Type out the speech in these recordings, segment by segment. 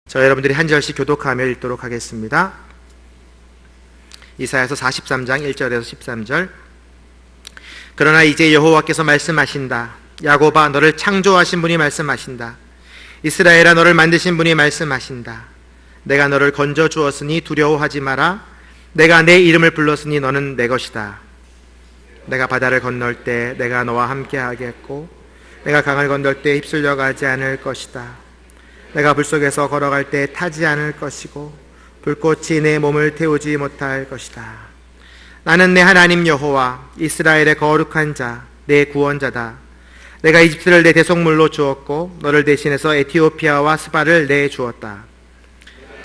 저 여러분들이 한 절씩 교독하며 읽도록 하겠습니다. 이사야서 43장 1절에서 13절. 그러나 이제 여호와께서 말씀하신다. 야곱아, 너를 창조하신 분이 말씀하신다. 이스라엘아, 너를 만드신 분이 말씀하신다. 내가 너를 건져 주었으니 두려워하지 마라. 내가 내 이름을 불렀으니 너는 내 것이다. 내가 바다를 건널 때 내가 너와 함께 하겠고, 내가 강을 건널 때 휩쓸려 가지 않을 것이다. 내가 불 속에서 걸어갈 때 타지 않을 것이고, 불꽃이 내 몸을 태우지 못할 것이다. 나는 내 하나님 여호와, 이스라엘의 거룩한 자, 내 구원자다. 내가 이집트를 내 대속물로 주었고, 너를 대신해서 에티오피아와 스바를 내 주었다.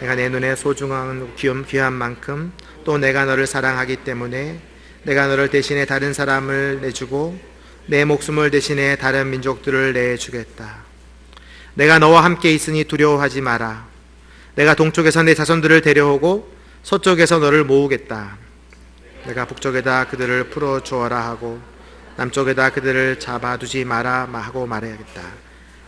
내가 내 눈에 소중한 귀한 만큼 또 내가 너를 사랑하기 때문에 내가 너를 대신해 다른 사람을 내주고 내 목숨을 대신해 다른 민족들을 내주겠다. 내가 너와 함께 있으니 두려워하지 마라. 내가 동쪽에서 내 자손들을 데려오고 서쪽에서 너를 모으겠다. 내가 북쪽에다 그들을 풀어주어라 하고 남쪽에다 그들을 잡아두지 마라 하고 말해야겠다.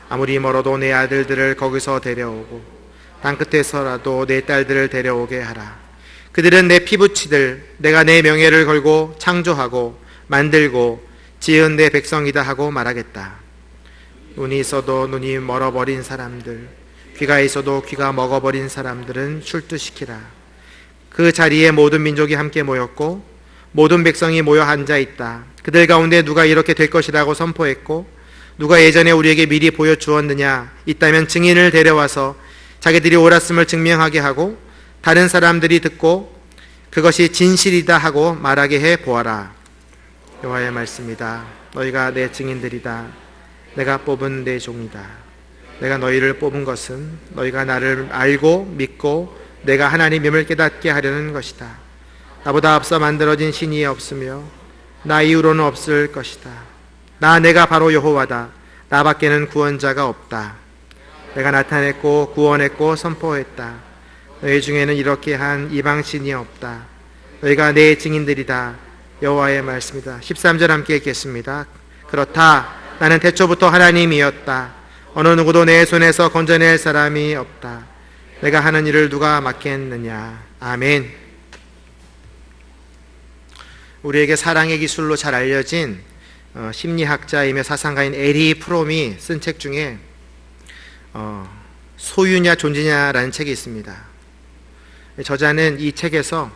아무리 멀어도 내 아들들을 거기서 데려오고 땅끝에서라도 내 딸들을 데려오게 하라. 그들은 내 피부치들, 내가 내 명예를 걸고 창조하고 만들고 지은 내 백성이다 하고 말하겠다. 눈이 있어도 눈이 멀어버린 사람들, 귀가 있어도 귀가 먹어버린 사람들은 출두시키라. 그 자리에 모든 민족이 함께 모였고 모든 백성이 모여 앉아있다. 그들 가운데 누가 이렇게 될 것이라고 선포했고 누가 예전에 우리에게 미리 보여주었느냐? 있다면 증인을 데려와서 자기들이 옳았음을 증명하게 하고 다른 사람들이 듣고 그것이 진실이다 하고 말하게 해 보아라. 여호와의 말씀이다. 너희가 내 증인들이다. 내가 뽑은 내 종이다. 내가 너희를 뽑은 것은 너희가 나를 알고 믿고 내가 하나님임을 깨닫게 하려는 것이다. 나보다 앞서 만들어진 신이 없으며 나 이후로는 없을 것이다. 내가 바로 여호와다. 나밖에는 구원자가 없다. 내가 나타냈고 구원했고 선포했다. 너희 중에는 이렇게 한 이방신이 없다. 너희가 내 증인들이다. 여호와의 말씀이다. 13절 함께 읽겠습니다. 그렇다. 나는 태초부터 하나님이었다. 어느 누구도 내 손에서 건져낼 사람이 없다. 내가 하는 일을 누가 막겠느냐. 아멘. 우리에게 사랑의 기술로 잘 알려진 심리학자이며 사상가인 에리 프롬이 쓴 책 중에 소유냐 존재냐라는 책이 있습니다. 저자는 이 책에서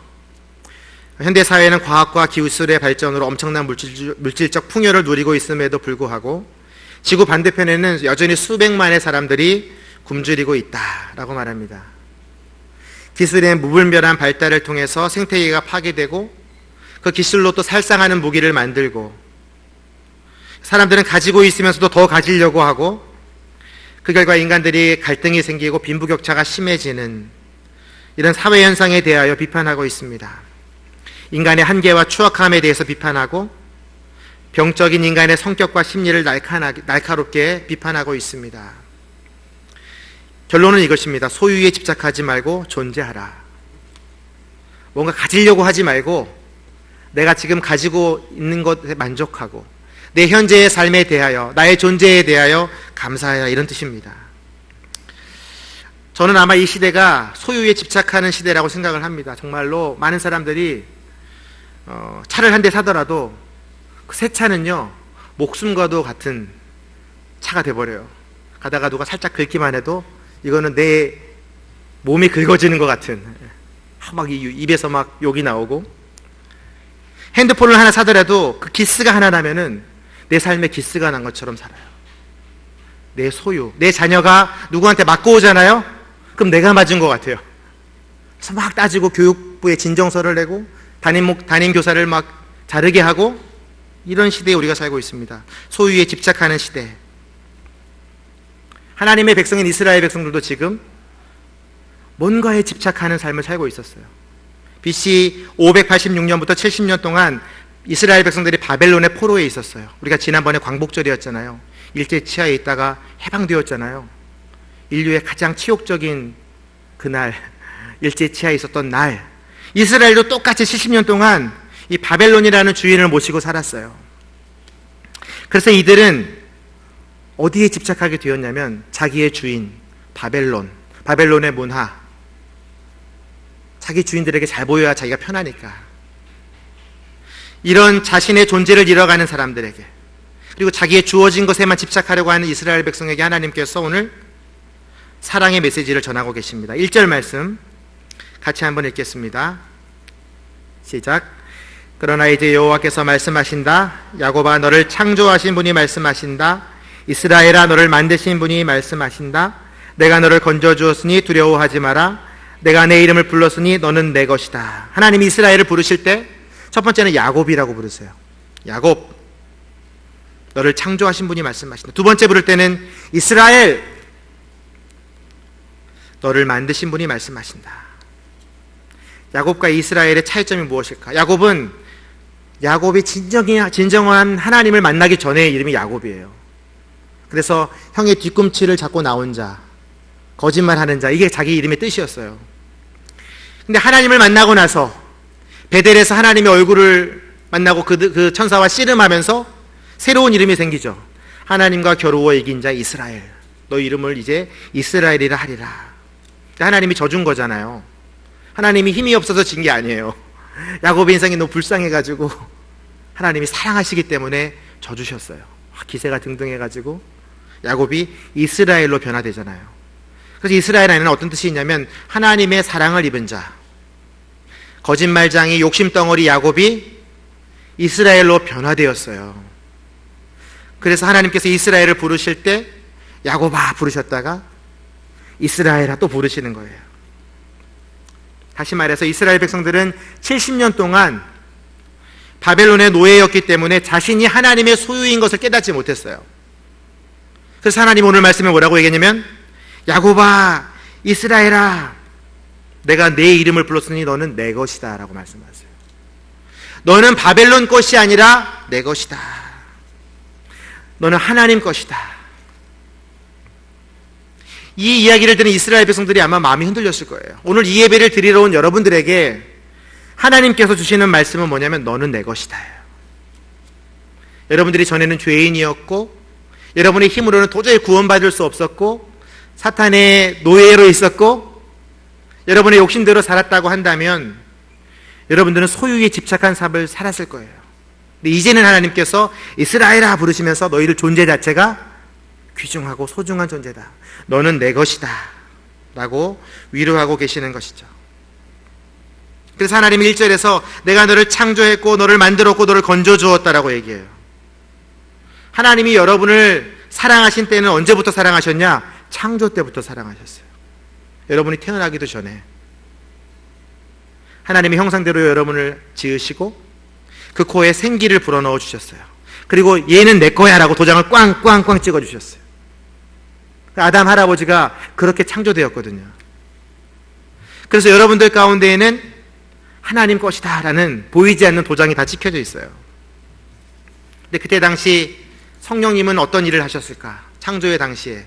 현대사회는 과학과 기술의 발전으로 엄청난 물질적 풍요를 누리고 있음에도 불구하고 지구 반대편에는 여전히 수백만의 사람들이 굶주리고 있다라고 말합니다. 기술의 무분별한 발달을 통해서 생태계가 파괴되고 그 기술로 또 살상하는 무기를 만들고 사람들은 가지고 있으면서도 더 가지려고 하고 그 결과 인간들이 갈등이 생기고 빈부격차가 심해지는 이런 사회현상에 대하여 비판하고 있습니다. 인간의 한계와 추악함에 대해서 비판하고 병적인 인간의 성격과 심리를 날카롭게 비판하고 있습니다. 결론은 이것입니다. 소유에 집착하지 말고 존재하라. 뭔가 가지려고 하지 말고 내가 지금 가지고 있는 것에 만족하고 내 현재의 삶에 대하여 나의 존재에 대하여 감사해야 이런 뜻입니다. 저는 아마 이 시대가 소유에 집착하는 시대라고 생각을 합니다. 정말로 많은 사람들이 차를 한 대 사더라도 그 새 차는요 목숨과도 같은 차가 돼버려요. 가다가 누가 살짝 긁기만 해도 이거는 내 몸이 긁어지는 것 같은 막 입에서 막 욕이 나오고 핸드폰을 하나 사더라도 그 기스가 하나 나면은 내 삶에 기스가 난 것처럼 살아요. 내 소유, 내 자녀가 누구한테 맞고 오잖아요? 그럼 내가 맞은 것 같아요. 그래서 막 따지고 교육부에 진정서를 내고 담임 교사를 막 자르게 하고 이런 시대에 우리가 살고 있습니다. 소유에 집착하는 시대. 하나님의 백성인 이스라엘 백성들도 지금 뭔가에 집착하는 삶을 살고 있었어요. BC 586년부터 70년 동안 이스라엘 백성들이 바벨론의 포로에 있었어요. 우리가 지난번에 광복절이었잖아요. 일제 치하에 있다가 해방되었잖아요. 인류의 가장 치욕적인 그날, 일제 치하에 있었던 날, 이스라엘도 똑같이 70년 동안 이 바벨론이라는 주인을 모시고 살았어요. 그래서 이들은 어디에 집착하게 되었냐면 자기의 주인 바벨론, 바벨론의 문화, 자기 주인들에게 잘 보여야 자기가 편하니까, 이런 자신의 존재를 잃어가는 사람들에게, 그리고 자기의 주어진 것에만 집착하려고 하는 이스라엘 백성에게 하나님께서 오늘 사랑의 메시지를 전하고 계십니다. 1절 말씀 같이 한번 읽겠습니다. 시작. 그러나 이제 여호와께서 말씀하신다. 야곱아, 너를 창조하신 분이 말씀하신다. 이스라엘아, 너를 만드신 분이 말씀하신다. 내가 너를 건져주었으니 두려워하지 마라. 내가 내 이름을 불렀으니 너는 내 것이다. 하나님이 이스라엘을 부르실 때 첫 번째는 야곱이라고 부르세요. 야곱, 너를 창조하신 분이 말씀하신다. 두 번째 부를 때는 이스라엘, 너를 만드신 분이 말씀하신다. 야곱과 이스라엘의 차이점이 무엇일까? 야곱이 진정한 하나님을 만나기 전에 이름이 야곱이에요. 그래서 형의 뒤꿈치를 잡고 나온 자, 거짓말하는 자, 이게 자기 이름의 뜻이었어요. 근데 하나님을 만나고 나서 베델에서 하나님의 얼굴을 만나고 그 천사와 씨름하면서 새로운 이름이 생기죠. 하나님과 겨루어 이긴 자 이스라엘, 너 이름을 이제 이스라엘이라 하리라. 하나님이 져준 거잖아요. 하나님이 힘이 없어서 진 게 아니에요. 야곱의 인생이 너무 불쌍해가지고 하나님이 사랑하시기 때문에 져주셨어요. 기세가 등등해가지고 야곱이 이스라엘로 변화되잖아요. 그래서 이스라엘 안에는 어떤 뜻이 있냐면 하나님의 사랑을 입은 자, 거짓말장이 욕심덩어리 야곱이 이스라엘로 변화되었어요. 그래서 하나님께서 이스라엘을 부르실 때 야곱아 부르셨다가 이스라엘아 또 부르시는 거예요. 다시 말해서 이스라엘 백성들은 70년 동안 바벨론의 노예였기 때문에 자신이 하나님의 소유인 것을 깨닫지 못했어요. 그래서 하나님 오늘 말씀에 뭐라고 얘기했냐면 야곱아, 이스라엘아, 내가 내 이름을 불렀으니 너는 내 것이다 라고 말씀하세요. 너는 바벨론 것이 아니라 내 것이다. 너는 하나님 것이다. 이 이야기를 들은 이스라엘 백성들이 아마 마음이 흔들렸을 거예요. 오늘 이 예배를 드리러 온 여러분들에게 하나님께서 주시는 말씀은 뭐냐면 너는 내 것이다. 여러분들이 전에는 죄인이었고 여러분의 힘으로는 도저히 구원받을 수 없었고 사탄의 노예로 있었고 여러분의 욕심대로 살았다고 한다면 여러분들은 소유에 집착한 삶을 살았을 거예요. 근데 이제는 하나님께서 이스라엘아 부르시면서 너희들 존재 자체가 귀중하고 소중한 존재다. 너는 내 것이다 라고 위로하고 계시는 것이죠. 그래서 하나님이 1절에서 내가 너를 창조했고 너를 만들었고 너를 건져주었다라고 얘기해요. 하나님이 여러분을 사랑하신 때는 언제부터 사랑하셨냐? 창조 때부터 사랑하셨어요. 여러분이 태어나기도 전에 하나님의 형상대로 여러분을 지으시고 그 코에 생기를 불어넣어 주셨어요. 그리고 얘는 내 거야 라고 도장을 꽝꽝꽝 찍어주셨어요. 아담 할아버지가 그렇게 창조되었거든요. 그래서 여러분들 가운데에는 하나님 것이다 라는 보이지 않는 도장이 다 찍혀져 있어요. 근데 그때 당시 성령님은 어떤 일을 하셨을까? 창조의 당시에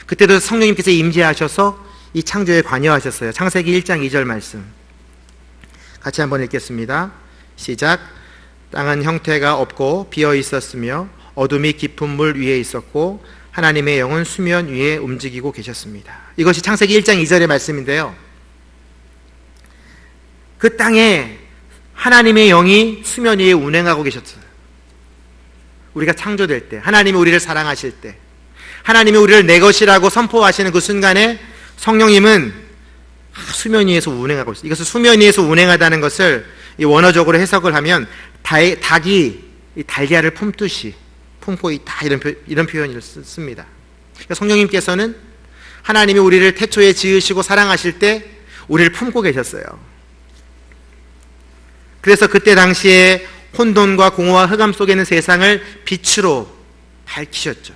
그때도 성령님께서 임재하셔서 이 창조에 관여하셨어요. 창세기 1장 2절 말씀 같이 한번 읽겠습니다. 시작. 땅은 형태가 없고 비어 있었으며 어둠이 깊은 물 위에 있었고 하나님의 영은 수면 위에 움직이고 계셨습니다. 이것이 창세기 1장 2절의 말씀인데요. 그 땅에 하나님의 영이 수면 위에 운행하고 계셨어요. 우리가 창조될 때, 하나님이 우리를 사랑하실 때, 하나님이 우리를 내 것이라고 선포하시는 그 순간에 성령님은 수면 위에서 운행하고 있어요. 이것을 수면 위에서 운행하다는 것을 원어적으로 해석을 하면 닭이 달걀을 품듯이 품고 있다 이런 표현을 씁니다. 그러니까 성령님께서는 하나님이 우리를 태초에 지으시고 사랑하실 때 우리를 품고 계셨어요. 그래서 그때 당시에 혼돈과 공허와 흑암 속에 있는 세상을 빛으로 밝히셨죠.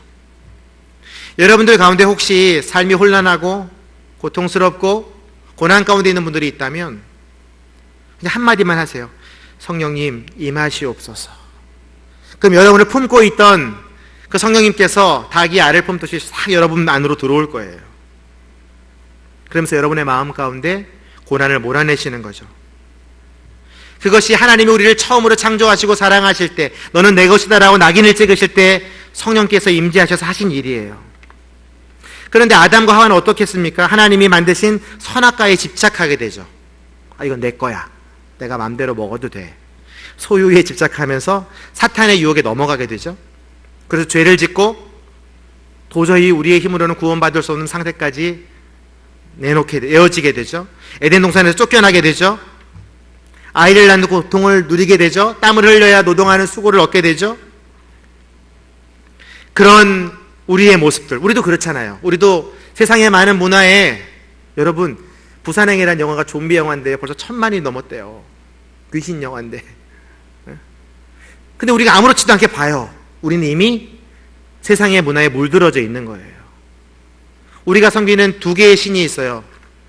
여러분들 가운데 혹시 삶이 혼란하고 고통스럽고 고난 가운데 있는 분들이 있다면 그냥 한마디만 하세요. 성령님 임하시옵소서. 그럼 여러분을 품고 있던 그 성령님께서 닭이 알을 품듯이 싹 여러분 안으로 들어올 거예요. 그러면서 여러분의 마음 가운데 고난을 몰아내시는 거죠. 그것이 하나님이 우리를 처음으로 창조하시고 사랑하실 때 너는 내 것이다 라고 낙인을 찍으실 때 성령께서 임재하셔서 하신 일이에요. 그런데 아담과 하와는 어떻게 했습니까? 하나님이 만드신 선악과에 집착하게 되죠. 이건 내 거야. 내가 마음대로 먹어도 돼. 소유에 집착하면서 사탄의 유혹에 넘어가게 되죠. 그래서 죄를 짓고 도저히 우리의 힘으로는 구원받을 수 없는 상태까지 내어지게 되죠. 에덴 동산에서 쫓겨나게 되죠. 아이를 낳는 고통을 누리게 되죠. 땀을 흘려야 노동하는 수고를 얻게 되죠. 그런 우리의 모습들, 우리도 그렇잖아요. 우리도 세상의 많은 문화에, 여러분 부산행이라는 영화가 좀비 영화인데 벌써 1000만이 넘었대요. 귀신 영화인데. 근데 우리가 아무렇지도 않게 봐요. 우리는 이미 세상의 문화에 물들어져 있는 거예요. 우리가 섬기는 두 개의 신이 있어요.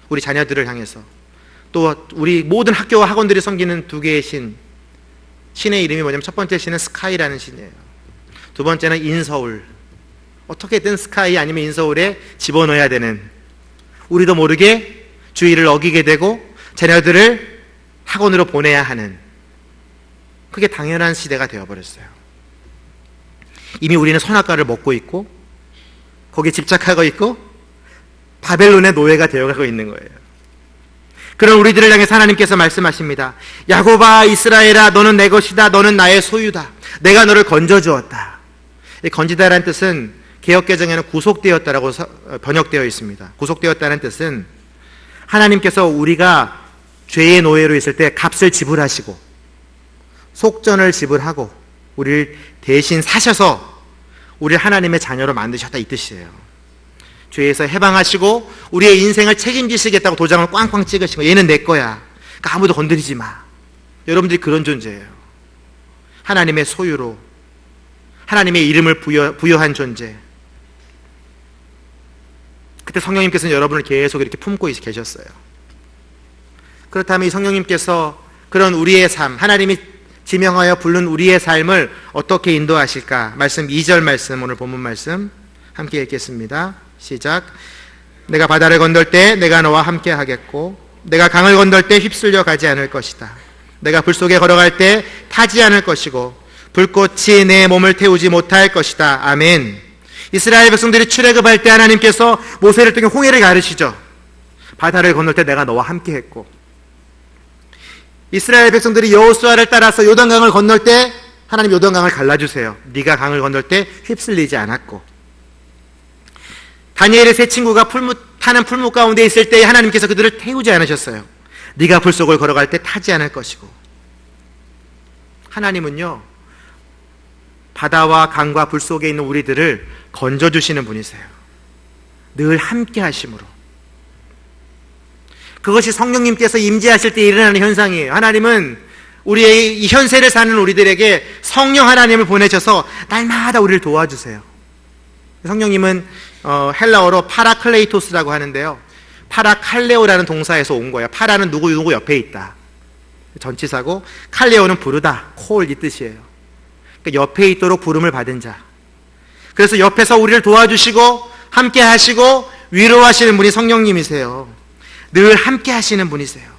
우리 자녀들을 향해서. 또 우리 모든 학교와 학원들이 섬기는 두 개의 신. 신의 이름이 뭐냐면 첫 번째 신은 스카이라는 신이에요. 두 번째는 인서울. 어떻게든 스카이 아니면 인서울에 집어넣어야 되는, 우리도 모르게 주의를 어기게 되고 자녀들을 학원으로 보내야 하는, 그게 당연한 시대가 되어버렸어요. 이미 우리는 선악과를 먹고 있고 거기에 집착하고 있고 바벨론의 노예가 되어가고 있는 거예요. 그런 우리들을 향해서 하나님께서 말씀하십니다. 야곱아, 이스라엘아, 너는 내 것이다. 너는 나의 소유다. 내가 너를 건져주었다. 건지다라는 뜻은 개역개정에는 구속되었다라고 번역되어 있습니다. 구속되었다는 뜻은 하나님께서 우리가 죄의 노예로 있을 때 값을 지불하시고 속전을 지불하고 우리를 대신 사셔서 우리를 하나님의 자녀로 만드셨다, 이 뜻이에요. 죄에서 해방하시고 우리의 인생을 책임지시겠다고 도장을 꽝꽝 찍으신 거. 얘는 내 거야. 그러니까 아무도 건드리지 마. 여러분들이 그런 존재예요. 하나님의 소유로, 하나님의 이름을 부여한 존재. 그때 성령님께서는 여러분을 계속 이렇게 품고 계셨어요. 그렇다면 이 성령님께서 그런 우리의 삶, 하나님이 지명하여 부른 우리의 삶을 어떻게 인도하실까? 말씀 2절 말씀, 오늘 본문 말씀 함께 읽겠습니다. 시작. 내가 바다를 건널 때 내가 너와 함께 하겠고 내가 강을 건널 때 휩쓸려 가지 않을 것이다. 내가 불 속에 걸어갈 때 타지 않을 것이고 불꽃이 내 몸을 태우지 못할 것이다. 아멘. 이스라엘 백성들이 출애굽할 때 하나님께서 모세를 통해 홍해를 가르치죠. 바다를 건널 때 내가 너와 함께 했고, 이스라엘 백성들이 여호수아를 따라서 요단강을 건널 때 하나님 요단강을 갈라주세요. 네가 강을 건널 때 휩쓸리지 않았고, 다니엘의 세 친구가 타는 풀무 가운데 있을 때 하나님께서 그들을 태우지 않으셨어요. 네가 불 속을 걸어갈 때 타지 않을 것이고. 하나님은요, 바다와 강과 불 속에 있는 우리들을 건져주시는 분이세요. 늘 함께 하심으로. 그것이 성령님께서 임재하실 때 일어나는 현상이에요. 하나님은 우리의 이 현세를 사는 우리들에게 성령 하나님을 보내셔서 날마다 우리를 도와주세요. 성령님은 헬라어로 파라클레이토스라고 하는데요, 파라칼레오라는 동사에서 온 거예요. 파라는 누구 옆에 있다, 전치사고, 칼레오는 부르다, 콜, 이 뜻이에요. 그러니까 옆에 있도록 부름을 받은 자. 그래서 옆에서 우리를 도와주시고 함께 하시고 위로하시는 분이 성령님이세요. 늘 함께 하시는 분이세요.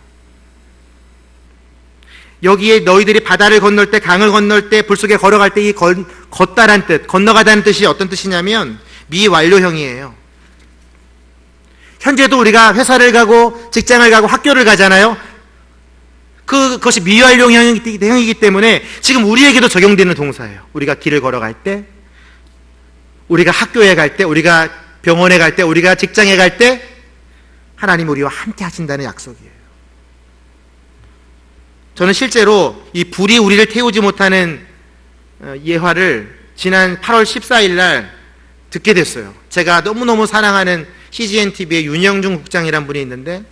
여기에 너희들이 바다를 건널 때, 강을 건널 때, 불 속에 걸어갈 때, 이 걷다란 뜻, 건너가다는 뜻이 어떤 뜻이냐면 미완료형이에요. 현재도 우리가 회사를 가고 직장을 가고 학교를 가잖아요. 그것이 미완료형이기 때문에 지금 우리에게도 적용되는 동사예요. 우리가 길을 걸어갈 때, 우리가 학교에 갈 때, 우리가 병원에 갈 때, 우리가 직장에 갈 때 하나님 우리와 함께 하신다는 약속이에요. 저는 실제로 이 불이 우리를 태우지 못하는 예화를 지난 8월 14일 날 듣게 됐어요. 제가 너무너무 사랑하는 CGNTV의 윤영중 국장이란 분이 있는데,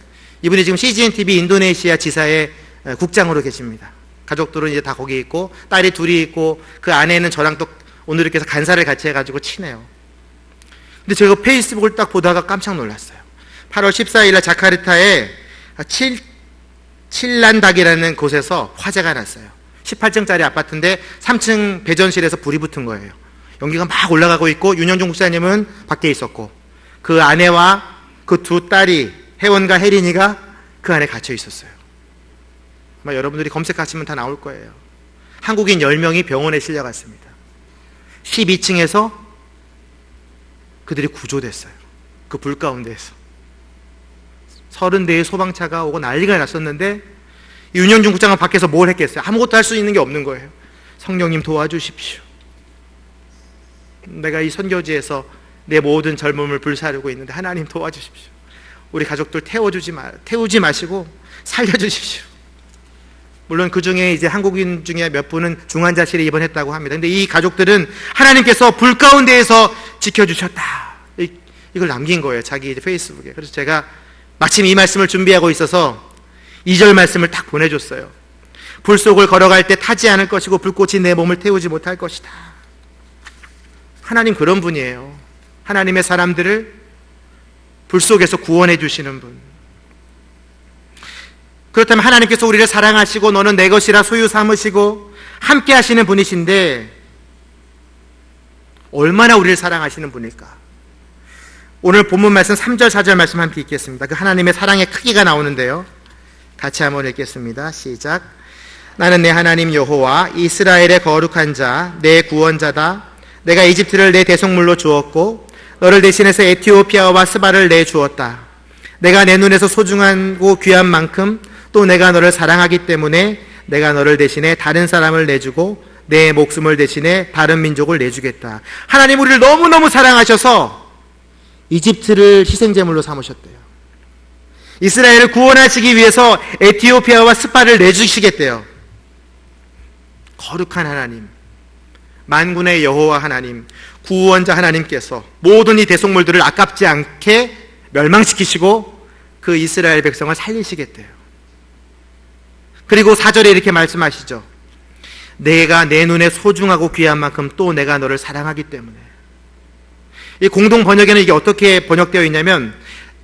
이분이 지금 CGNTV 인도네시아 지사의 국장으로 계십니다. 가족들은 이제 다 거기 있고 딸이 둘이 있고 그 아내는 저랑 또 오늘 이렇게 해서 간사를 같이 해가지고 친해요. 근데 제가 페이스북을 딱 보다가 깜짝 놀랐어요. 8월 14일 날 자카르타에 칠란닥이라는 곳에서 화재가 났어요. 18층짜리 아파트인데 3층 배전실에서 불이 붙은 거예요. 연기가 막 올라가고 있고 윤영중 국사님은 밖에 있었고 그 아내와 그 두 딸이, 혜원과 혜린이가 그 안에 갇혀 있었어요. 아마 여러분들이 검색하시면 다 나올 거예요. 한국인 10명이 병원에 실려갔습니다. 12층에서 그들이 구조됐어요. 그 불 가운데에서 30대의 소방차가 오고 난리가 났었는데 윤영중 국장은 밖에서 뭘 했겠어요? 아무것도 할 수 있는 게 없는 거예요. 성령님 도와주십시오. 내가 이 선교지에서 내 모든 젊음을 불사르고 있는데 하나님 도와주십시오. 우리 가족들 태우지 마시고 살려주십시오. 물론 그 중에 이제 한국인 중에 몇 분은 중환자실에 입원했다고 합니다. 근데 이 가족들은 하나님께서 불 가운데에서 지켜주셨다. 이걸 남긴 거예요. 자기 이제 페이스북에. 그래서 제가 마침 이 말씀을 준비하고 있어서 2절 말씀을 딱 보내줬어요. 불 속을 걸어갈 때 타지 않을 것이고 불꽃이 내 몸을 태우지 못할 것이다. 하나님 그런 분이에요. 하나님의 사람들을 불 속에서 구원해 주시는 분. 그렇다면 하나님께서 우리를 사랑하시고 너는 내 것이라 소유 삼으시고 함께 하시는 분이신데 얼마나 우리를 사랑하시는 분일까? 오늘 본문 말씀 3절 4절 말씀 함께 읽겠습니다. 그 하나님의 사랑의 크기가 나오는데요, 같이 한번 읽겠습니다. 시작. 나는 내 하나님 여호와 이스라엘의 거룩한 자 내 구원자다. 내가 이집트를 내 대속물로 주었고 너를 대신해서 에티오피아와 스바를 내 주었다. 내가 내 눈에서 소중하고 귀한 만큼 또 내가 너를 사랑하기 때문에 내가 너를 대신해 다른 사람을 내주고 내 목숨을 대신해 다른 민족을 내주겠다. 하나님 우리를 너무너무 사랑하셔서 이집트를 희생제물로 삼으셨대요. 이스라엘을 구원하시기 위해서 에티오피아와 스바를 내주시겠대요. 거룩한 하나님, 만군의 여호와 하나님, 구원자 하나님께서 모든 이 대속물들을 아깝지 않게 멸망시키시고 그 이스라엘 백성을 살리시겠대요. 그리고 4절에 이렇게 말씀하시죠. 내가 내 눈에 소중하고 귀한 만큼 또 내가 너를 사랑하기 때문에. 이 공동 번역에는 이게 어떻게 번역되어 있냐면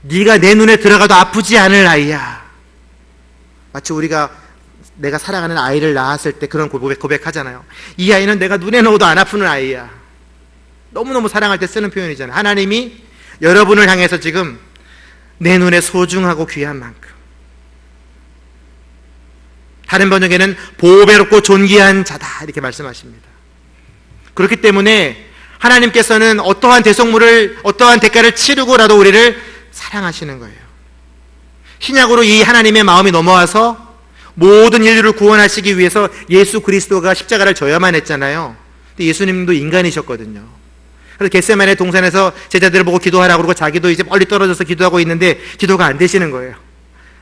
네가 내 눈에 들어가도 아프지 않을 아이야. 마치 내가 사랑하는 아이를 낳았을 때 그런 고백하잖아요. 이 아이는 내가 눈에 넣어도 안 아프는 아이야. 너무너무 사랑할 때 쓰는 표현이잖아요. 하나님이 여러분을 향해서 지금 내 눈에 소중하고 귀한 만큼, 다른 번역에는 보배롭고 존귀한 자다 이렇게 말씀하십니다. 그렇기 때문에 하나님께서는 어떠한 대속물을, 어떠한 대가를 치르고라도 우리를 사랑하시는 거예요. 신약으로 이 하나님의 마음이 넘어와서 모든 인류를 구원하시기 위해서 예수 그리스도가 십자가를 져야만 했잖아요. 근데 예수님도 인간이셨거든요. 그래서 겟세마네 동산에서 제자들을 보고 기도하라고 그러고 자기도 이제 멀리 떨어져서 기도하고 있는데 기도가 안 되시는 거예요.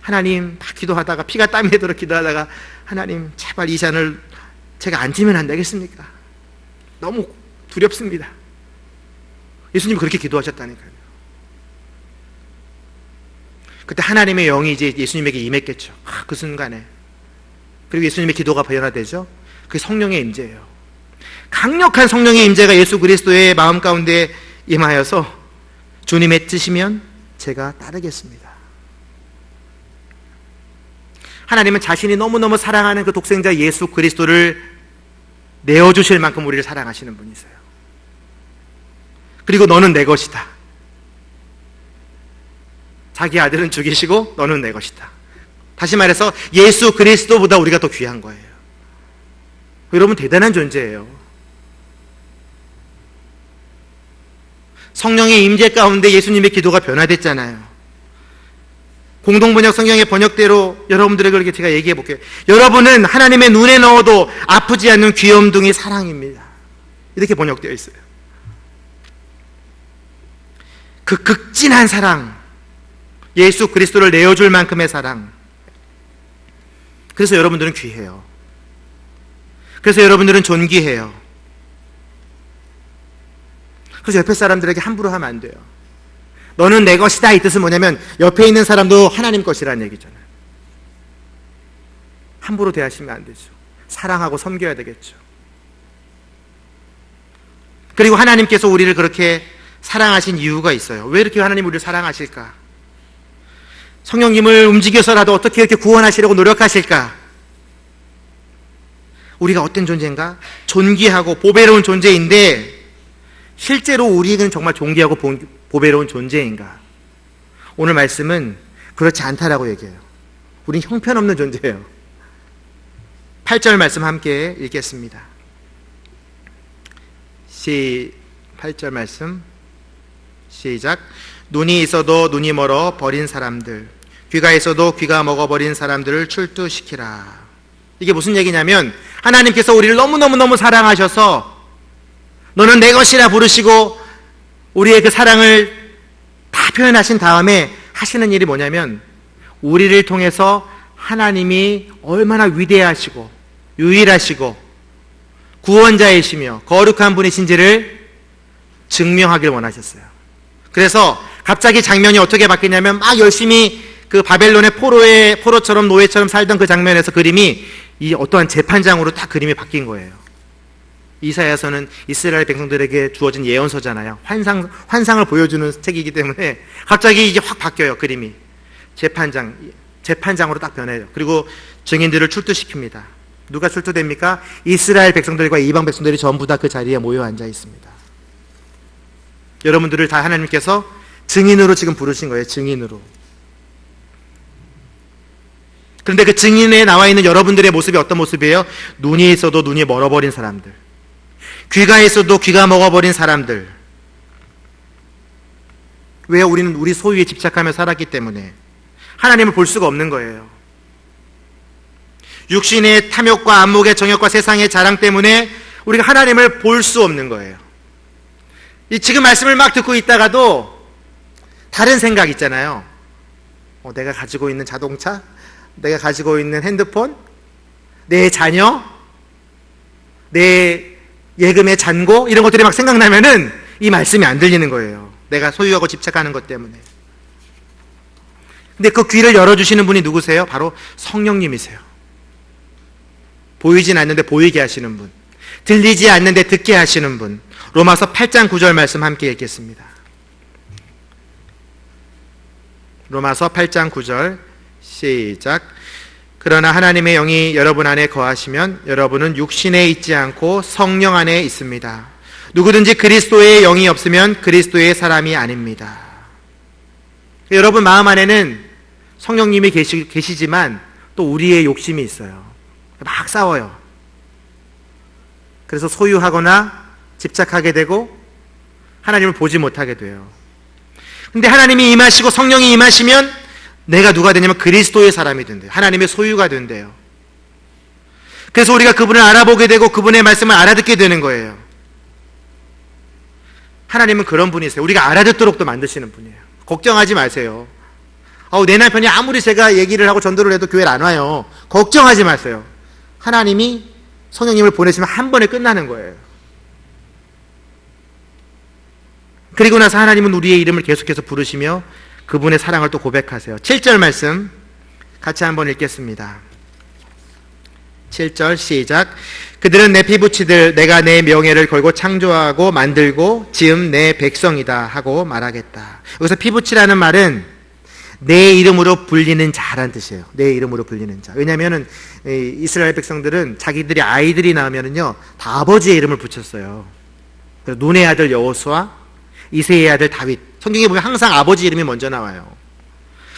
하나님 막 기도하다가 피가 땀이 되도록 기도하다가 하나님 제발 이 잔을 제가 안 지면 안 되겠습니까? 너무 두렵습니다. 예수님 그렇게 기도하셨다니까요. 그때 하나님의 영이 이제 예수님에게 임했겠죠. 그 순간에. 그리고 예수님의 기도가 변화되죠. 그게 성령의 임재예요. 강력한 성령의 임재가 예수 그리스도의 마음 가운데 임하여서 주님의 뜻이면 제가 따르겠습니다. 하나님은 자신이 너무너무 사랑하는 그 독생자 예수 그리스도를 내어주실 만큼 우리를 사랑하시는 분이세요. 그리고 너는 내 것이다. 자기 아들은 죽이시고 너는 내 것이다. 다시 말해서 예수 그리스도보다 우리가 더 귀한 거예요. 여러분 대단한 존재예요. 성령의 임재 가운데 예수님의 기도가 변화됐잖아요. 공동번역 성경의 번역대로 여러분들에게 그렇게 제가 얘기해 볼게요. 여러분은 하나님의 눈에 넣어도 아프지 않는 귀염둥이 사랑입니다. 이렇게 번역되어 있어요. 그 극진한 사랑, 예수 그리스도를 내어줄 만큼의 사랑. 그래서 여러분들은 귀해요. 그래서 여러분들은 존귀해요. 그래서 옆에 사람들에게 함부로 하면 안 돼요. 너는 내 것이다 이 뜻은 뭐냐면 옆에 있는 사람도 하나님 것이라는 얘기잖아요. 함부로 대하시면 안 되죠. 사랑하고 섬겨야 되겠죠. 그리고 하나님께서 우리를 그렇게 사랑하신 이유가 있어요. 왜 이렇게 하나님 우리를 사랑하실까? 성령님을 움직여서라도 어떻게 이렇게 구원하시려고 노력하실까? 우리가 어떤 존재인가? 존귀하고 보배로운 존재인데 실제로 우리는 정말 존귀하고 보배로운 존재인가? 오늘 말씀은 그렇지 않다라고 얘기해요. 우린 형편없는 존재예요. 8절 말씀 함께 읽겠습니다. 8절 말씀 시작. 눈이 있어도 눈이 멀어 버린 사람들, 귀가 있어도 귀가 먹어버린 사람들을 출두시키라. 이게 무슨 얘기냐면 하나님께서 우리를 너무너무 사랑하셔서 너는 내 것이라 부르시고 우리의 그 사랑을 다 표현하신 다음에 하시는 일이 뭐냐면 우리를 통해서 하나님이 얼마나 위대하시고 유일하시고 구원자이시며 거룩한 분이신지를 증명하길 원하셨어요. 그래서 갑자기 장면이 어떻게 바뀌냐면 막 열심히 그 바벨론의 포로처럼 노예처럼 살던 그 장면에서 그림이 이 어떠한 재판장으로 딱 그림이 바뀐 거예요. 이사야서는 이스라엘 백성들에게 주어진 예언서잖아요. 환상을 보여주는 책이기 때문에 갑자기 이게 확 바뀌어요. 그림이 재판장으로 딱 변해요. 그리고 증인들을 출두시킵니다. 누가 출두됩니까? 이스라엘 백성들과 이방 백성들이 전부 다 그 자리에 모여 앉아 있습니다. 여러분들을 다 하나님께서 증인으로 지금 부르신 거예요. 증인으로. 그런데 그 증인에 나와 있는 여러분들의 모습이 어떤 모습이에요? 눈이 있어도 눈이 멀어버린 사람들, 귀가 있어도 귀가 먹어버린 사람들. 왜? 우리는 우리 소유에 집착하며 살았기 때문에 하나님을 볼 수가 없는 거예요. 육신의 탐욕과 안목의 정욕과 세상의 자랑 때문에 우리가 하나님을 볼 수 없는 거예요. 이 지금 말씀을 막 듣고 있다가도 다른 생각 있잖아요. 내가 가지고 있는 자동차, 내가 가지고 있는 핸드폰, 내 자녀, 내 예금의 잔고, 이런 것들이 막 생각나면은 이 말씀이 안 들리는 거예요. 내가 소유하고 집착하는 것 때문에. 근데 그 귀를 열어주시는 분이 누구세요? 바로 성령님이세요. 보이진 않는데 보이게 하시는 분, 들리지 않는데 듣게 하시는 분. 로마서 8장 9절 말씀 함께 읽겠습니다. 로마서 8장 9절 시작. 그러나 하나님의 영이 여러분 안에 거하시면 여러분은 육신에 있지 않고 성령 안에 있습니다. 누구든지 그리스도의 영이 없으면 그리스도의 사람이 아닙니다. 여러분 마음 안에는 성령님이 계시지만 또 우리의 욕심이 있어요. 막 싸워요. 그래서 소유하거나 집착하게 되고 하나님을 보지 못하게 돼요. 근데 하나님이 임하시고 성령이 임하시면 내가 누가 되냐면 그리스도의 사람이 된대요. 하나님의 소유가 된대요. 그래서 우리가 그분을 알아보게 되고 그분의 말씀을 알아듣게 되는 거예요. 하나님은 그런 분이세요. 우리가 알아듣도록 또 만드시는 분이에요. 걱정하지 마세요. 내 남편이 아무리 제가 얘기를 하고 전도를 해도 교회를 안 와요. 걱정하지 마세요. 하나님이 성령님을 보내시면 한 번에 끝나는 거예요. 그리고 나서 하나님은 우리의 이름을 계속해서 부르시며 그분의 사랑을 또 고백하세요. 7절 말씀 같이 한번 읽겠습니다. 7절 시작. 그들은 내 피부치들 내가 내 명예를 걸고 창조하고 만들고 지은 내 백성이다 하고 말하겠다. 여기서 피부치라는 말은 내 이름으로 불리는 자라는 뜻이에요. 내 이름으로 불리는 자. 왜냐하면 이스라엘 백성들은 자기들이 아이들이 나오면은요 다 아버지의 이름을 붙였어요. 눈의 아들 여호수아, 이새의 아들 다윗. 성경에 보면 항상 아버지 이름이 먼저 나와요.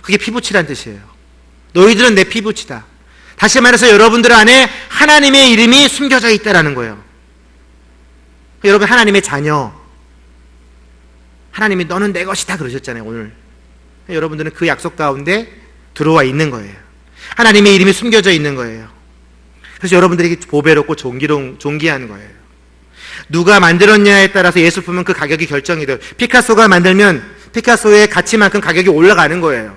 그게 피부치란 뜻이에요. 너희들은 내 피부치다. 다시 말해서 여러분들 안에 하나님의 이름이 숨겨져 있다라는 거예요. 여러분 하나님의 자녀, 하나님이 너는 내 것이다 그러셨잖아요. 오늘 여러분들은 그 약속 가운데 들어와 있는 거예요. 하나님의 이름이 숨겨져 있는 거예요. 그래서 여러분들에게 보배롭고 존귀한 거예요. 누가 만들었냐에 따라서 예술품은 그 가격이 결정이 돼요. 피카소가 만들면 피카소의 가치만큼 가격이 올라가는 거예요.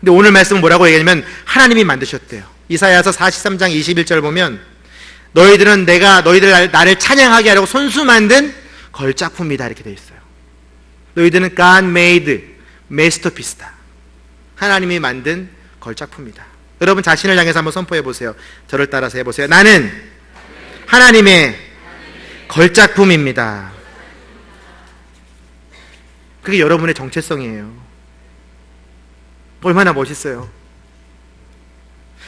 근데 오늘 말씀은 뭐라고 얘기하냐면 하나님이 만드셨대요. 이사야서 43장 21절 보면 너희들은 너희들 나를 찬양하게 하려고 손수 만든 걸작품이다 이렇게 되어 있어요. 너희들은 God made masterpiece다. 하나님이 만든 걸작품이다. 여러분 자신을 향해서 한번 선포해 보세요. 저를 따라서 해보세요. 나는 하나님의 걸작품입니다. 그게 여러분의 정체성이에요. 얼마나 멋있어요.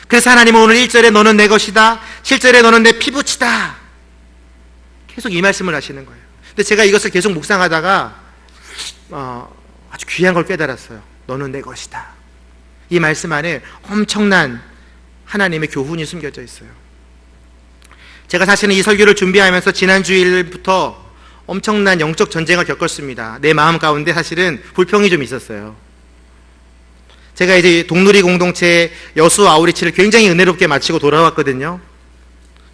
그래서 하나님은 오늘 1절에 너는 내 것이다, 7절에 너는 내 피부치다, 계속 이 말씀을 하시는 거예요. 근데 제가 이것을 계속 묵상하다가 아주 귀한 걸 깨달았어요. 너는 내 것이다. 이 말씀 안에 엄청난 하나님의 교훈이 숨겨져 있어요. 제가 사실은 이 설교를 준비하면서 지난 주일부터 엄청난 영적 전쟁을 겪었습니다. 내 마음 가운데 사실은 불평이 좀 있었어요. 제가 이제 동누리 공동체 여수 아우리치를 굉장히 은혜롭게 마치고 돌아왔거든요.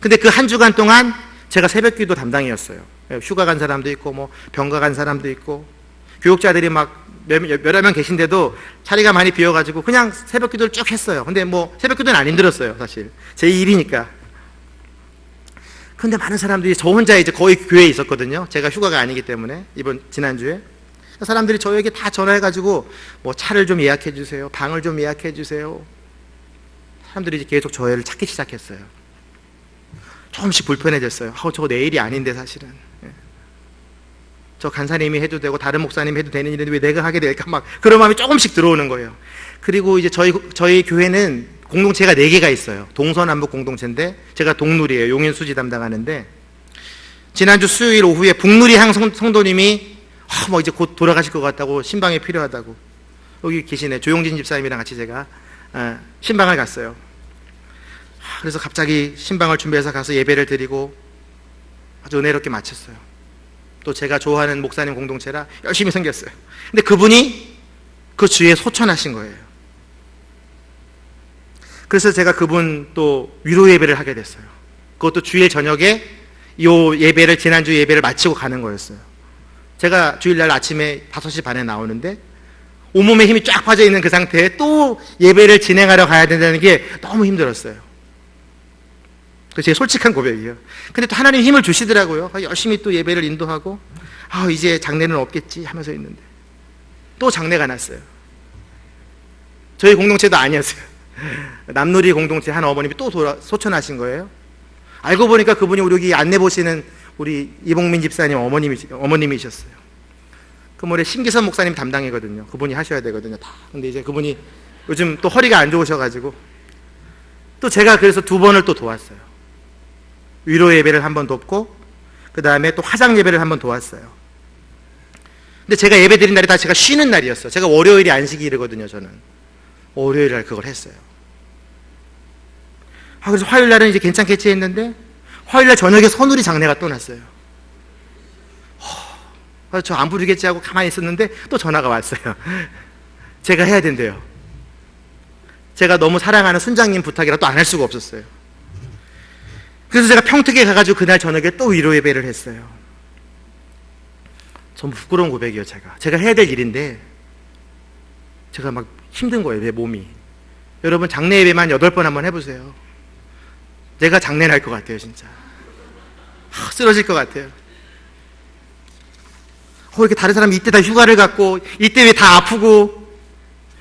근데 그 한 주간 동안 제가 새벽기도 담당이었어요. 휴가 간 사람도 있고 뭐 병가 간 사람도 있고 교육자들이 막 몇여 명 계신데도 자리가 많이 비어가지고 그냥 새벽기도를 쭉 했어요. 근데 뭐 새벽기도는 안 힘들었어요, 사실. 제 일이니까. 근데 많은 사람들이 저 혼자 이제 거의 교회에 있었거든요. 제가 휴가가 아니기 때문에 지난주에 사람들이 저에게 다 전화해가지고 뭐 차를 좀 예약해 주세요, 방을 좀 예약해 주세요. 사람들이 이제 계속 저를 찾기 시작했어요. 조금씩 불편해졌어요. 저거 내 일이 아닌데 사실은. 저 간사님이 해도 되고 다른 목사님이 해도 되는 일인데 왜 내가 하게 될까 막 그런 마음이 조금씩 들어오는 거예요. 그리고 이제 저희 교회는 공동체가 4개가 있어요. 동서남북 공동체인데 제가 동누리예요. 용인수지 담당하는데 지난주 수요일 오후에 북누리 한 성도님이 뭐 이제 곧 돌아가실 것 같다고 신방이 필요하다고 여기 계시네 조용진 집사님이랑 같이 제가 신방을 갔어요. 그래서 갑자기 신방을 준비해서 가서 예배를 드리고 아주 은혜롭게 마쳤어요. 또 제가 좋아하는 목사님 공동체라 열심히 섬겼어요. 근데 그분이 그 주에 소천하신 거예요. 그래서 제가 그분 또 위로 예배를 하게 됐어요. 그것도 주일 저녁에 지난주 예배를 마치고 가는 거였어요. 제가 주일날 아침에 5시 반에 나오는데 온몸에 힘이 쫙 빠져 있는 그 상태에 또 예배를 진행하러 가야 된다는 게 너무 힘들었어요. 그래서 제 솔직한 고백이에요. 근데 또 하나님 힘을 주시더라고요. 열심히 또 예배를 인도하고 이제 장례는 없겠지 하면서 있는데 또 장례가 났어요. 저희 공동체도 아니었어요. 남누리 공동체 한 어머님이 또 소천하신 거예요. 알고 보니까 그분이 우리 여기 안내 보시는 우리 이봉민 집사님 어머님이셨어요. 그 모레 신기선 목사님 담당이거든요. 그분이 하셔야 되거든요. 다. 근데 이제 그분이 요즘 또 허리가 안 좋으셔가지고 또 제가 그래서 2번을 또 도왔어요. 위로 예배를 한 번 돕고 그 다음에 또 화장 예배를 한 번 도왔어요. 근데 제가 예배 드린 날이 다 제가 쉬는 날이었어요. 제가 월요일이 안식일이거든요. 저는 월요일 날 그걸 했어요. 그래서 화요일 날은 이제 괜찮겠지 했는데 화요일 날 저녁에 선우리 장례가 또 났어요. 저 안 부르겠지 하고 가만히 있었는데 또 전화가 왔어요. 제가 해야 된대요. 제가 너무 사랑하는 순장님 부탁이라 또 안 할 수가 없었어요. 그래서 제가 평택에 가가지고 그날 저녁에 또 위로 예배를 했어요. 전 부끄러운 고백이에요. 제가 해야 될 일인데 제가 막 힘든 거예요. 내 몸이. 여러분 장례 예배만 8번 한번 해보세요. 내가 장례 날 것 같아요. 진짜 쓰러질 것 같아요. 이렇게 다른 사람이 이때 다 휴가를 갖고 이때 왜 다 아프고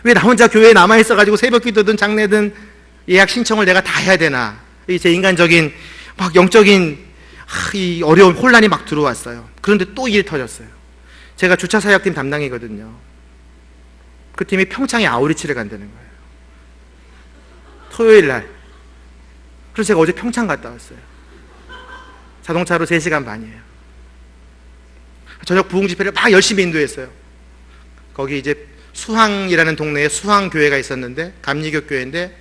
왜 나 혼자 교회에 남아있어가지고 새벽기도든 장례든 예약 신청을 내가 다 해야 되나. 제 인간적인 막 영적인 이 어려운 혼란이 막 들어왔어요. 그런데 또 일 터졌어요. 제가 주차 사역팀 담당이거든요. 그 팀이 평창에 아우리치를 간다는 거예요. 토요일 날. 그래서 제가 어제 평창 갔다 왔어요. 자동차로 3시간 반이에요. 저녁 부흥 집회를 막 열심히 인도했어요. 거기 이제 수항이라는 동네에 수항교회가 있었는데 감리교 교회인데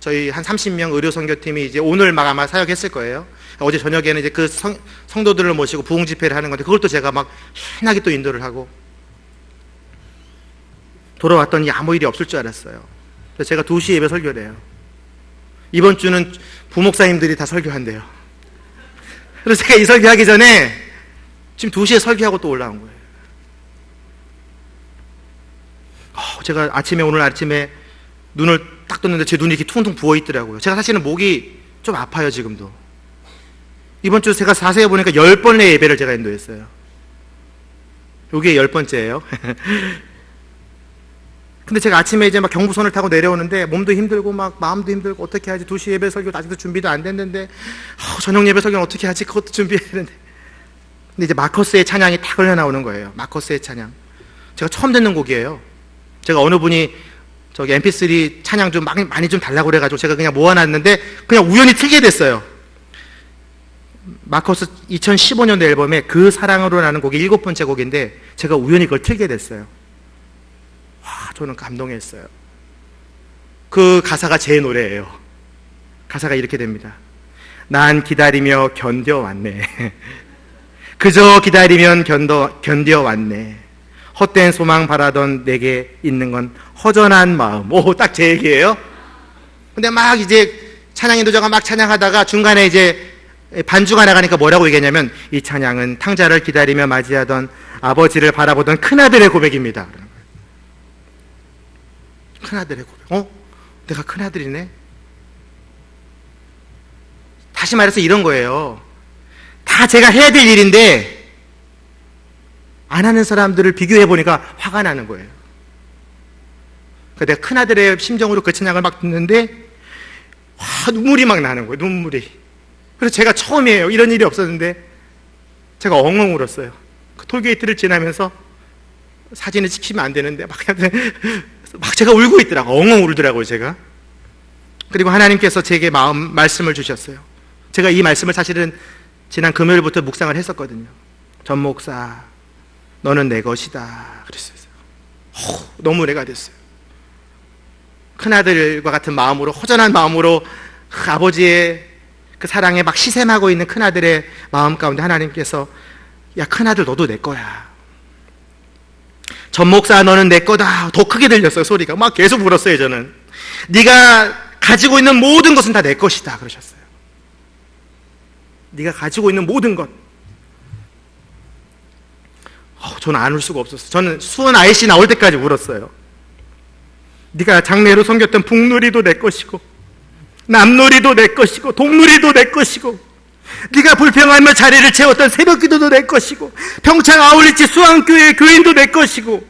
저희 한 30명 의료선교팀이 이제 오늘 막 아마 사역했을 거예요. 어제 저녁에는 이제 그 성도들을 모시고 부흥 집회를 하는 건데 그걸 또 제가 막 신나게 또 인도를 하고 돌아왔더니 아무 일이 없을 줄 알았어요. 그래서 제가 2시 예배 설교를 해요. 이번 주는 부목사님들이 다 설교한대요. 그래서 제가 이 설교하기 전에 지금 2시에 설교하고 또 올라온 거예요. 제가 오늘 아침에 눈을 딱 떴는데 제 눈이 이렇게 퉁퉁 부어 있더라고요. 제가 사실은 목이 좀 아파요, 지금도. 이번 주 제가 자세히 보니까 10번의 예배를 제가 인도했어요. 요게 10번째예요. 근데 제가 아침에 이제 막 경부선을 타고 내려오는데 몸도 힘들고 막 마음도 힘들고 어떻게 하지? 2시 예배 설교 아직도 준비도 안 됐는데 저녁 예배 설교는 어떻게 하지? 그것도 준비해야 되는데. 근데 이제 마커스의 찬양이 딱 흘러나오는 거예요. 마커스의 찬양. 제가 처음 듣는 곡이에요. 제가 어느 분이 저기 mp3 찬양 좀 많이 좀 달라고 그래가지고 제가 그냥 모아놨는데 그냥 우연히 틀게 됐어요. 마커스 2015년도 앨범에 그 사랑으로라는 곡이 7번째 곡인데 제가 우연히 그걸 틀게 됐어요. 저는 감동했어요. 그 가사가 제 노래예요. 가사가 이렇게 됩니다. 난 기다리며 견뎌왔네. 그저 기다리면 견뎌왔네. 헛된 소망 바라던 내게 있는 건 허전한 마음. 오, 딱 제 얘기예요. 근데 막 이제 찬양 인도자가 막 찬양하다가 중간에 이제 반주가 나가니까 뭐라고 얘기했냐면, 이 찬양은 탕자를 기다리며 맞이하던 아버지를 바라보던 큰아들의 고백입니다. 큰아들의 고백. 내가 큰아들이네? 다시 말해서 이런 거예요. 다 제가 해야 될 일인데 안 하는 사람들을 비교해 보니까 화가 나는 거예요. 그러니까 내가 큰아들의 심정으로 그 찬양을 막 듣는데 눈물이 막 나는 거예요. 눈물이. 그래서 제가 처음이에요. 이런 일이 없었는데 제가 엉엉 울었어요. 그 톨게이트를 지나면서 사진을 찍히면 안 되는데 막 제가 울고 있더라고요. 엉엉 울더라고요, 제가. 그리고 하나님께서 제게 말씀을 주셨어요. 제가 이 말씀을 사실은 지난 금요일부터 묵상을 했었거든요. 전 목사, 너는 내 것이다 그랬어요. 너무 은혜가 됐어요. 큰아들과 같은 마음으로, 허전한 마음으로 아버지의 그 사랑에 막 시샘하고 있는 큰아들의 마음 가운데 하나님께서, 야, 큰아들 너도 내 거야. 전 목사, 너는 내 거다. 더 크게 들렸어요, 소리가. 막 계속 울었어요, 저는. 네가 가지고 있는 모든 것은 다 내 것이다 그러셨어요. 네가 가지고 있는 모든 것. 저는 안 울 수가 없었어요. 저는 수원 IC 나올 때까지 울었어요. 네가 장례로 섬겼던 북누리도 내 것이고, 남누리도 내 것이고, 동누리도 내 것이고, 네가 불평하며 자리를 채웠던 새벽기도도 내 것이고, 평창 아울리치 수왕교회 교인도 내 것이고,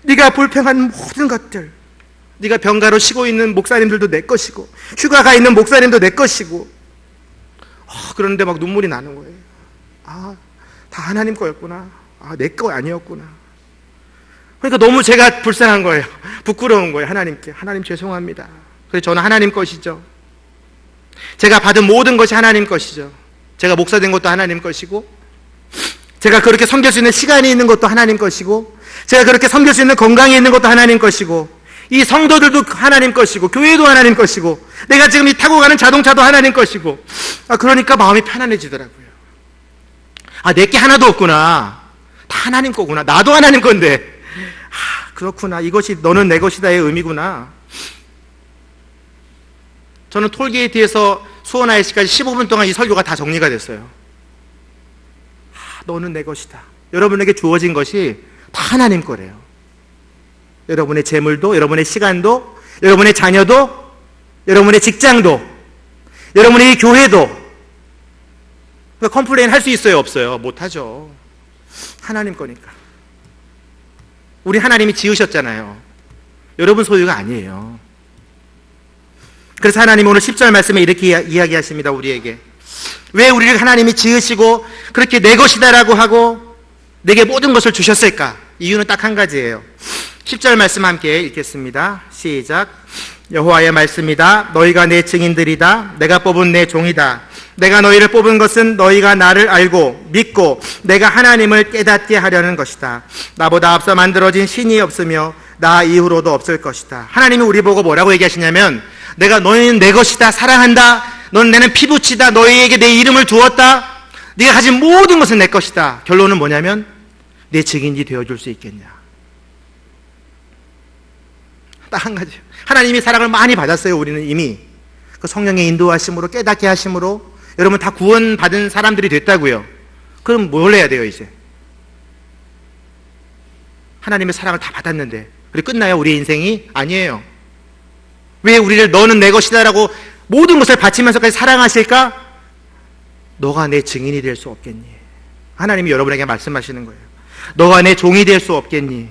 네가 불평한 모든 것들, 네가 병가로 쉬고 있는 목사님들도 내 것이고, 휴가 가 있는 목사님도 내 것이고. 그런데 막 눈물이 나는 거예요. 다 하나님 거였구나. 내 거 아니었구나. 그러니까 너무 제가 불쌍한 거예요. 부끄러운 거예요, 하나님께. 하나님 죄송합니다. 그래서 저는 하나님 것이죠. 제가 받은 모든 것이 하나님 것이죠. 제가 목사 된 것도 하나님 것이고, 제가 그렇게 섬길 수 있는 시간이 있는 것도 하나님 것이고, 제가 그렇게 섬길 수 있는 건강이 있는 것도 하나님 것이고, 이 성도들도 하나님 것이고, 교회도 하나님 것이고, 내가 지금 이 타고 가는 자동차도 하나님 것이고. 그러니까 마음이 편안해지더라고요. 내게 하나도 없구나. 다 하나님 거구나. 나도 하나님 건데. 그렇구나. 이것이 너는 내 것이다의 의미구나. 저는 톨게이트에서 수원 IC까지 15분 동안 이 설교가 다 정리가 됐어요. 너는 내 것이다. 여러분에게 주어진 것이 다 하나님 거래요. 여러분의 재물도, 여러분의 시간도, 여러분의 자녀도, 여러분의 직장도, 여러분의 이 교회도. 그러니까 컴플레인 할 수 있어요, 없어요? 못하죠. 하나님 거니까. 우리 하나님이 지으셨잖아요. 여러분 소유가 아니에요. 그래서 하나님이 오늘 10절 말씀에 이렇게 이야기하십니다, 우리에게. 왜 우리를 하나님이 지으시고 그렇게 내 것이다라고 하고 내게 모든 것을 주셨을까? 이유는 딱 한 가지예요. 10절 말씀 함께 읽겠습니다. 시작. 여호와의 말씀이다. 너희가 내 증인들이다. 내가 뽑은 내 종이다. 내가 너희를 뽑은 것은 너희가 나를 알고 믿고 내가 하나님을 깨닫게 하려는 것이다. 나보다 앞서 만들어진 신이 없으며 나 이후로도 없을 것이다. 하나님이 우리 보고 뭐라고 얘기하시냐면, 내가 너희는 내 것이다. 사랑한다. 너는 내는 피부치다. 너희에게 내 이름을 두었다. 네가 가진 모든 것은 내 것이다. 결론은 뭐냐면 내 증인이 되어줄 수 있겠냐. 딱 한 가지. 하나님이 사랑을 많이 받았어요. 우리는 이미 그 성령의 인도하심으로, 깨닫게 하심으로 여러분 다 구원받은 사람들이 됐다고요. 그럼 뭘 해야 돼요? 이제 하나님의 사랑을 다 받았는데 그리고 끝나요? 우리의 인생이? 아니에요. 왜 우리를 너는 내 것이다 라고 모든 것을 바치면서까지 사랑하실까? 너가 내 증인이 될 수 없겠니? 하나님이 여러분에게 말씀하시는 거예요. 너가 내 종이 될 수 없겠니?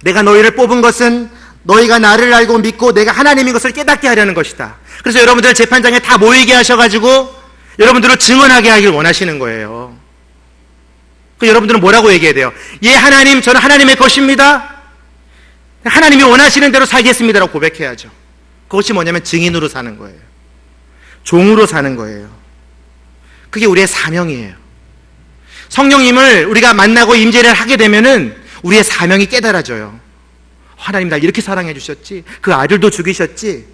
내가 너희를 뽑은 것은 너희가 나를 알고 믿고 내가 하나님인 것을 깨닫게 하려는 것이다. 그래서 여러분들 재판장에 다 모이게 하셔가지고 여러분들을 증언하게 하길 원하시는 거예요. 그 여러분들은 뭐라고 얘기해야 돼요? 예, 하나님, 저는 하나님의 것입니다. 하나님이 원하시는 대로 살겠습니다라고 고백해야죠. 그것이 뭐냐면 증인으로 사는 거예요. 종으로 사는 거예요. 그게 우리의 사명이에요. 성령님을 우리가 만나고 임재를 하게 되면은 우리의 사명이 깨달아져요. 하나님 날 이렇게 사랑해 주셨지. 그 아들도 죽이셨지.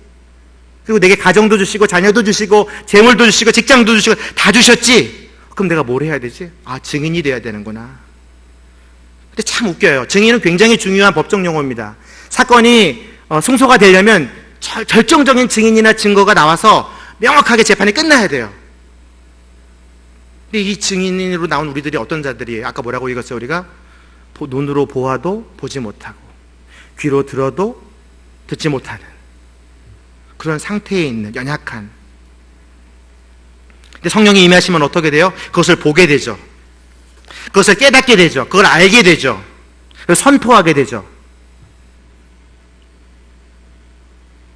그리고 내게 가정도 주시고 자녀도 주시고 재물도 주시고 직장도 주시고 다 주셨지. 그럼 내가 뭘 해야 되지? 증인이 돼야 되는구나. 근데 참 웃겨요. 증인은 굉장히 중요한 법정 용어입니다. 사건이 승소가 되려면 결정적인 증인이나 증거가 나와서 명확하게 재판이 끝나야 돼요. 근데 이 증인으로 나온 우리들이 어떤 자들이에요? 아까 뭐라고 읽었어요? 우리가 눈으로 보아도 보지 못하고 귀로 들어도 듣지 못하는 그런 상태에 있는 연약한. 근데 성령이 임하시면 어떻게 돼요? 그것을 보게 되죠. 그것을 깨닫게 되죠. 그걸 알게 되죠. 그걸 선포하게 되죠.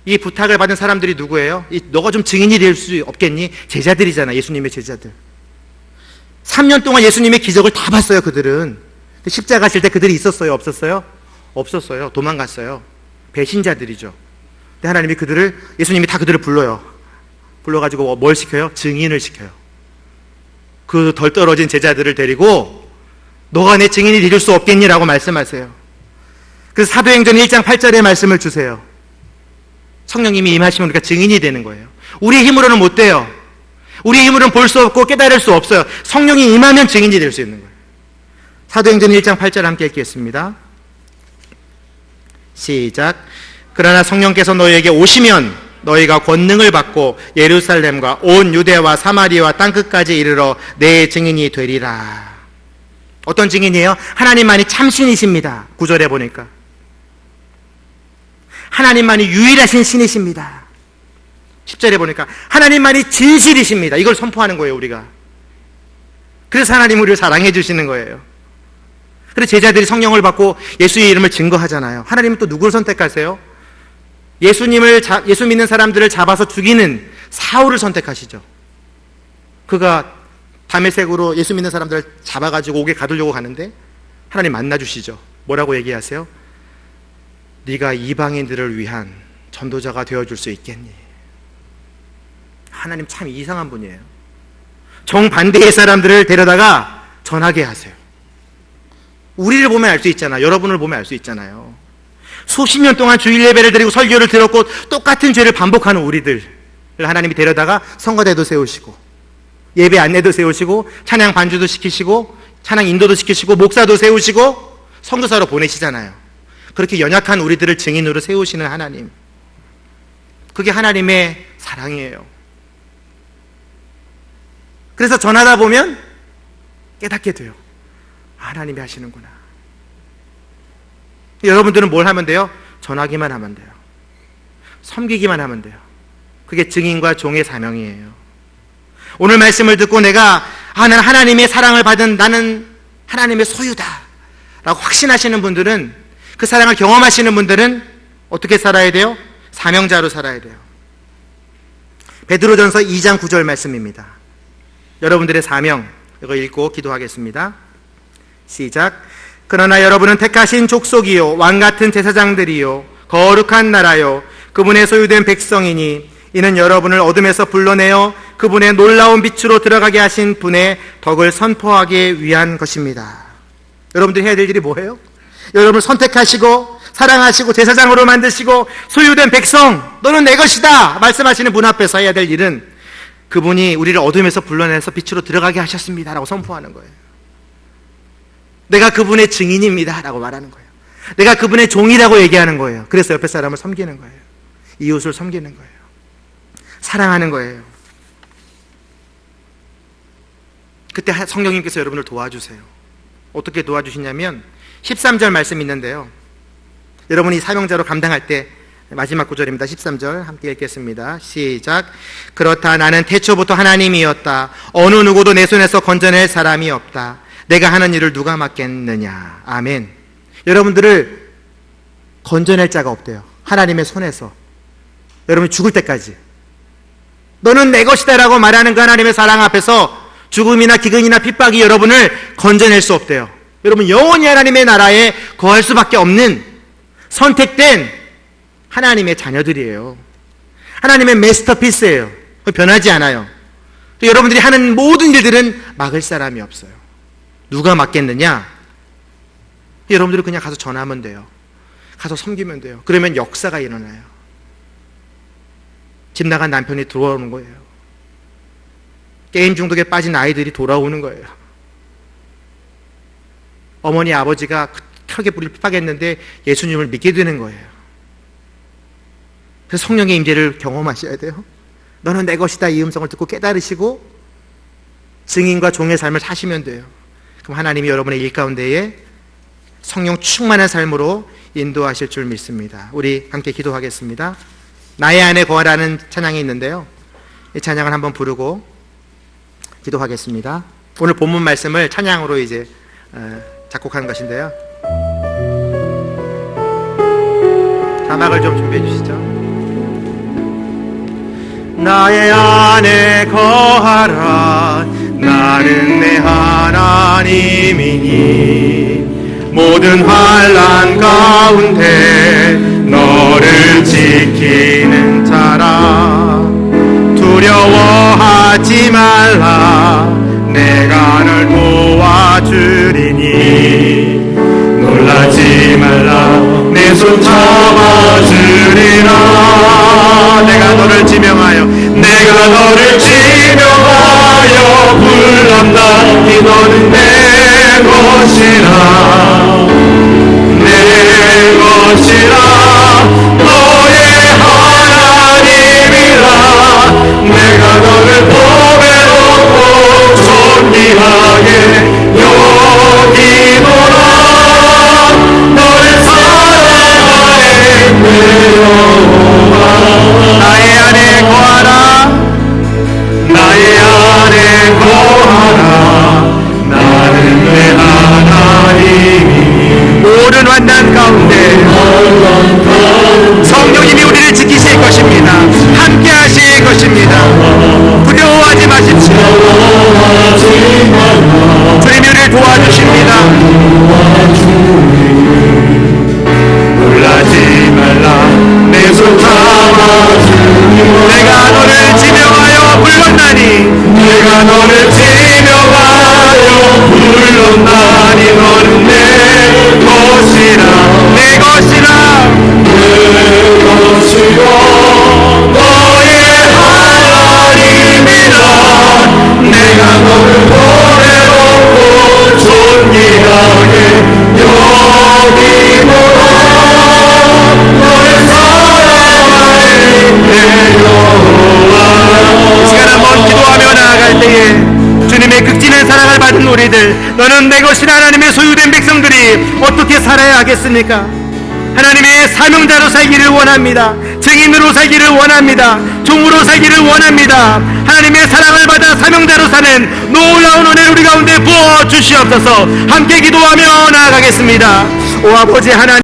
이 부탁을 받은 사람들이 누구예요? 너가 좀 증인이 될 수 없겠니? 제자들이잖아. 예수님의 제자들. 3년 동안 예수님의 기적을 다 봤어요. 그들은. 십자가 질 때 그들이 있었어요? 없었어요? 없었어요. 도망갔어요. 배신자들이죠. 근데 하나님이 예수님이 다 그들을 불러요. 불러가지고 뭘 시켜요? 증인을 시켜요. 그 덜 떨어진 제자들을 데리고 너가 내 증인이 되줄 수 없겠니라고 말씀하세요. 그래서 사도행전 1장 8절의 말씀을 주세요. 성령님이 임하시면 우리가 증인이 되는 거예요. 우리의 힘으로는 못 돼요. 우리의 힘으로는 볼 수 없고 깨달을 수 없어요. 성령이 임하면 증인이 될 수 있는 거예요. 사도행전 1장 8절 함께 읽겠습니다. 시작. 그러나 성령께서 너희에게 오시면 너희가 권능을 받고 예루살렘과 온 유대와 사마리아와 땅끝까지 이르러 내 증인이 되리라. 어떤 증인이에요? 하나님만이 참신이십니다. 9절에 보니까 하나님만이 유일하신 신이십니다. 10절에 보니까 하나님만이 진실이십니다. 이걸 선포하는 거예요. 우리가. 그래서 하나님 우리를 사랑해 주시는 거예요. 그래서 제자들이 성령을 받고 예수의 이름을 증거하잖아요. 하나님은 또 누구를 선택하세요? 예수 믿는 사람들을 잡아서 죽이는 사울을 선택하시죠. 그가 다메섹으로 예수 믿는 사람들을 잡아가지고 옥에 가두려고 가는데 하나님 만나주시죠. 뭐라고 얘기하세요? 네가 이방인들을 위한 전도자가 되어줄 수 있겠니? 하나님 참 이상한 분이에요. 정반대의 사람들을 데려다가 전하게 하세요. 우리를 보면 알 수 있잖아. 여러분을 보면 알 수 있잖아요. 수십 년 동안 주일 예배를 드리고 설교를 들었고 똑같은 죄를 반복하는 우리들을 하나님이 데려다가 성가대도 세우시고 예배 안내도 세우시고 찬양 반주도 시키시고 찬양 인도도 시키시고 목사도 세우시고 선교사로 보내시잖아요. 그렇게 연약한 우리들을 증인으로 세우시는 하나님. 그게 하나님의 사랑이에요. 그래서 전하다 보면 깨닫게 돼요. 하나님이 하시는구나. 여러분들은 뭘 하면 돼요? 전하기만 하면 돼요. 섬기기만 하면 돼요. 그게 증인과 종의 사명이에요. 오늘 말씀을 듣고 내가 나는 하나님의 사랑을 받은 나는 하나님의 소유다 라고 확신하시는 분들은, 그 사랑을 경험하시는 분들은 어떻게 살아야 돼요? 사명자로 살아야 돼요. 베드로전서 2장 9절 말씀입니다. 여러분들의 사명, 이거 읽고 기도하겠습니다. 시작. 그러나 여러분은 택하신 족속이요 왕같은 제사장들이요 거룩한 나라요 그분의 소유된 백성이니 이는 여러분을 어둠에서 불러내어 그분의 놀라운 빛으로 들어가게 하신 분의 덕을 선포하기 위한 것입니다. 여러분들이 해야 될 일이 뭐예요? 여러분을 선택하시고 사랑하시고 제사장으로 만드시고 소유된 백성, 너는 내 것이다 말씀하시는 분 앞에서 해야 될 일은 그분이 우리를 어둠에서 불러내서 빛으로 들어가게 하셨습니다 라고 선포하는 거예요. 내가 그분의 증인입니다 라고 말하는 거예요. 내가 그분의 종이라고 얘기하는 거예요. 그래서 옆에 사람을 섬기는 거예요. 이웃을 섬기는 거예요. 사랑하는 거예요. 그때 성령님께서 여러분을 도와주세요. 어떻게 도와주시냐면 13절 말씀이 있는데요, 여러분이 사명자로 감당할 때 마지막 구절입니다. 13절 함께 읽겠습니다. 시작. 그렇다 나는 태초부터 하나님이었다. 어느 누구도 내 손에서 건져낼 사람이 없다. 내가 하는 일을 누가 맡겠느냐. 아멘. 여러분들을 건져낼 자가 없대요. 하나님의 손에서. 여러분이 죽을 때까지 너는 내 것이다 라고 말하는 그 하나님의 사랑 앞에서 죽음이나 기근이나 핍박이 여러분을 건져낼 수 없대요. 여러분 영원히 하나님의 나라에 거할 수밖에 없는 선택된 하나님의 자녀들이에요. 하나님의 마스터피스예요. 변하지 않아요. 또 여러분들이 하는 모든 일들은 막을 사람이 없어요. 누가 막겠느냐? 여러분들은 그냥 가서 전하면 돼요. 가서 섬기면 돼요. 그러면 역사가 일어나요. 집 나간 남편이 들어오는 거예요. 게임 중독에 빠진 아이들이 돌아오는 거예요. 어머니 아버지가 턱에 불이 핍박했는데 예수님을 믿게 되는 거예요. 그래서 성령의 임재를 경험하셔야 돼요. 너는 내 것이다, 이 음성을 듣고 깨달으시고 증인과 종의 삶을 사시면 돼요. 그럼 하나님이 여러분의 일 가운데에 성령 충만한 삶으로 인도하실 줄 믿습니다. 우리 함께 기도하겠습니다. 나의 안에 거하라는 찬양이 있는데요, 이 찬양을 한번 부르고 기도하겠습니다. 오늘 본문 말씀을 찬양으로 이제 작곡한 것인데요, 자막을 좀 준비해 주시죠. 나의 안에 거하라, 나는 내 하나님이니 모든 환난 가운데 너를 지키는 자라. 두려워하지 말라, 내가 널 도와주리니 놀라지 말라, 내 손 잡아주리라. 내가 너를 지명하여 불렀나니 너는 내 것이라, 너의 하나님이라. 내가 너를 보배롭고 존귀하게 여기노라. 너를 사랑하네 내 여호와. 나의 안에 거하라, 나의 안에 거하라, 나는 내 하나님이 모든 환난 가운데 성령님이 우리를 지키실 것입니다. 함께 하실 것입니다. 두려워하지 마십시오. 주님이 우리를 도와주십니다. 놀라지 말라, 내 손 잡아주니 내가 너를 지명하여 불렀나니, 내가 너를 지명하여 불렀나니 너는 내 것이라, 내 것이라, 너의 하나님이라. 내가 너를 보배롭고 존귀하게 여기노라. 너의 사랑하네 내 여호와. 이 시간 한번 기도하며 나아갈 때에 주님의 극진한 사랑을 받은 우리들, 너는 내 것이라 하나님의 소유된 백성들이 어떻게 살아야 하겠습니까? 하나님의 사명자로 살기를 원합니다. 증인으로 살기를 원합니다. 종으로 살기를 원합니다. 하나님의 사랑을 받아 사명자로 사는 놀라운 은혜를 우리 가운데 부어 주시옵소서. 함께 기도하며 나아가겠습니다. 오 아버지 하나님,